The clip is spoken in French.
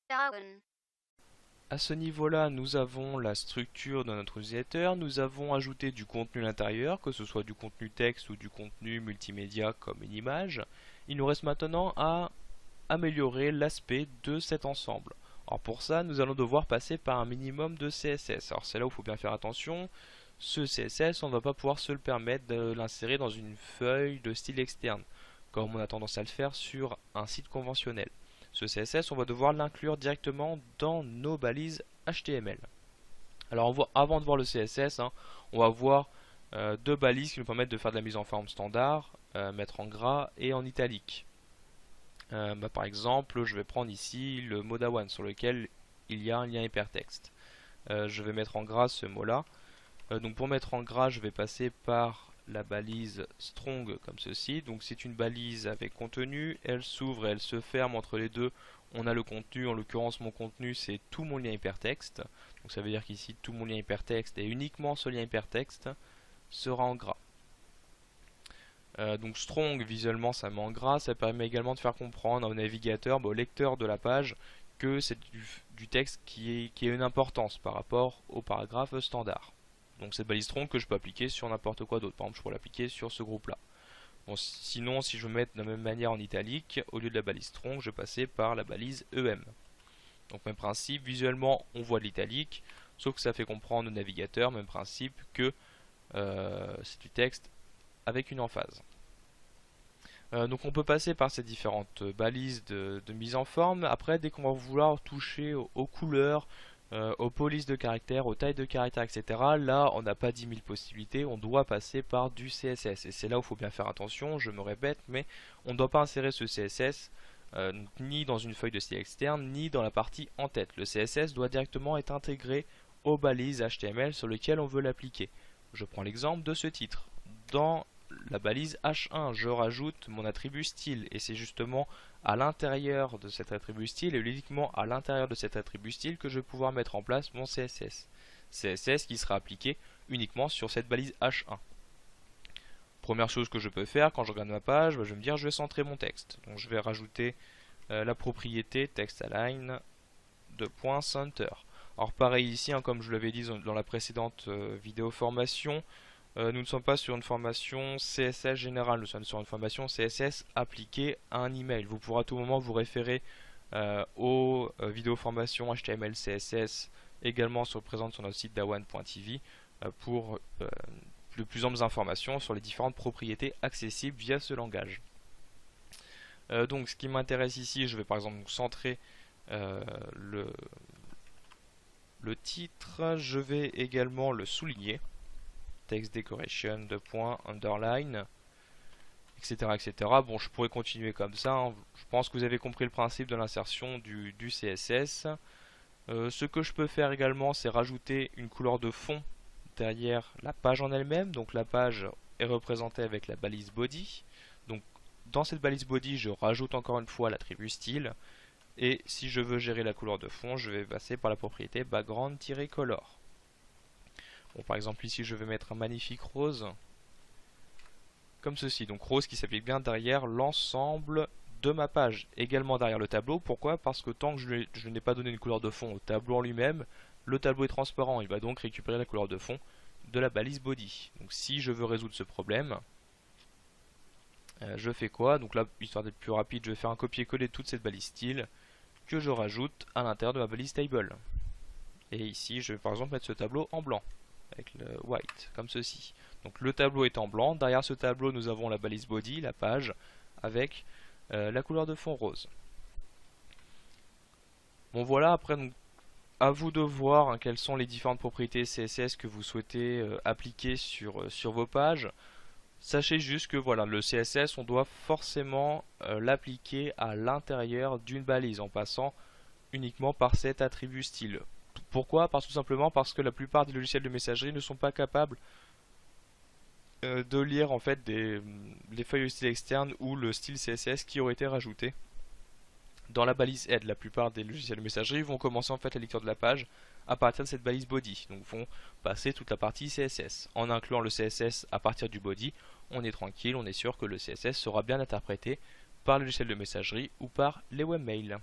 Down. À ce niveau-là, nous avons la structure de notre utilisateur, nous avons ajouté du contenu à l'intérieur, que ce soit du contenu texte ou du contenu multimédia comme une image. Il nous reste maintenant à améliorer l'aspect de cet ensemble. Alors pour ça, nous allons devoir passer par un minimum de CSS. Alors c'est là où il faut bien faire attention. Ce CSS, on ne va pas pouvoir se le permettre de l'insérer dans une feuille de style externe, comme on a tendance à le faire sur un site conventionnel. Ce CSS, on va devoir l'inclure directement dans nos balises HTML. Alors avant de voir le CSS, on va voir deux balises qui nous permettent de faire de la mise en forme standard, mettre en gras et en italique. Par exemple, je vais prendre ici le mot Dawan sur lequel il y a un lien hypertexte. Je vais mettre en gras ce mot-là. Donc pour mettre en gras, je vais passer par la balise strong comme ceci. Donc c'est une balise avec contenu, elle s'ouvre et elle se ferme. Entre les deux, on a le contenu. En l'occurrence, mon contenu, c'est tout mon lien hypertexte. Donc ça veut dire qu'ici, tout mon lien hypertexte et uniquement ce lien hypertexte sera en gras. Donc strong, visuellement, ça met en gras. Ça permet également de faire comprendre au navigateur, au lecteur de la page, que c'est du texte qui a une importance par rapport au paragraphe standard. Donc cette balise strong que je peux appliquer sur n'importe quoi d'autre. Par exemple, je pourrais l'appliquer sur ce groupe-là. Bon, sinon, si je veux mettre de la même manière en italique, au lieu de la balise strong, je vais passer par la balise EM. Donc même principe, visuellement, on voit de l'italique, sauf que ça fait comprendre au navigateur, même principe, que c'est du texte avec une emphase. Donc on peut passer par ces différentes balises de mise en forme. Après, dès qu'on va vouloir toucher aux couleurs, aux polices de caractères, aux tailles de caractères, etc. Là, on n'a pas 10 000 possibilités, on doit passer par du CSS. Et c'est là où il faut bien faire attention, je me répète, mais on ne doit pas insérer ce CSS ni dans une feuille de style externe, ni dans la partie en tête. Le CSS doit directement être intégré aux balises HTML sur lesquelles on veut l'appliquer. Je prends l'exemple de ce titre. Dans la balise H1, je rajoute mon attribut style et c'est justement à l'intérieur de cet attribut style et uniquement à l'intérieur de cet attribut style que je vais pouvoir mettre en place mon CSS. CSS qui sera appliqué uniquement sur cette balise H1. Première chose que je peux faire quand je regarde ma page, je vais me dire je vais centrer mon texte. Donc je vais rajouter la propriété textAlign de .center. Alors pareil ici, comme je l'avais dit dans la précédente vidéo formation, nous ne sommes pas sur une formation CSS générale, nous sommes sur une formation CSS appliquée à un email. Vous pourrez à tout moment vous référer aux vidéos formations HTML, CSS, également présentes sur notre site dawan.tv pour de plus amples informations sur les différentes propriétés accessibles via ce langage. Donc ce qui m'intéresse ici, je vais par exemple centrer le titre, je vais également le souligner. Text decoration, de point, underline, etc., etc. Bon, je pourrais continuer comme ça. Je pense que vous avez compris le principe de l'insertion du CSS. Ce que je peux faire également, c'est rajouter une couleur de fond derrière la page en elle-même. Donc la page est représentée avec la balise body. Donc dans cette balise body, je rajoute encore une fois l'attribut style. Et si je veux gérer la couleur de fond, je vais passer par la propriété background-color. Bon, par exemple ici je vais mettre un magnifique rose comme ceci, donc rose qui s'applique bien derrière l'ensemble de ma page, également derrière le tableau. Pourquoi? Parce que tant que je n'ai pas donné une couleur de fond au tableau en lui-même, le tableau est transparent, il va donc récupérer la couleur de fond de la balise body. Donc si je veux résoudre ce problème, je fais quoi? Donc là, histoire d'être plus rapide, je vais faire un copier-coller de toute cette balise style que je rajoute à l'intérieur de ma balise table. Et ici je vais par exemple mettre ce tableau en blanc avec le white, comme ceci. Donc le tableau est en blanc, derrière ce tableau nous avons la balise body, la page, avec la couleur de fond rose. Bon voilà, après donc, à vous de voir quelles sont les différentes propriétés CSS que vous souhaitez appliquer sur vos pages. Sachez juste que voilà, le CSS, on doit forcément l'appliquer à l'intérieur d'une balise en passant uniquement par cet attribut style. Pourquoi? Tout simplement parce que la plupart des logiciels de messagerie ne sont pas capables de lire en fait les feuilles de style externe ou le style CSS qui aurait été rajouté dans la balise head. La plupart des logiciels de messagerie vont commencer en fait la lecture de la page à partir de cette balise body, donc vont passer toute la partie CSS. En incluant le CSS à partir du body, on est tranquille, on est sûr que le CSS sera bien interprété par le logiciel de messagerie ou par les webmails.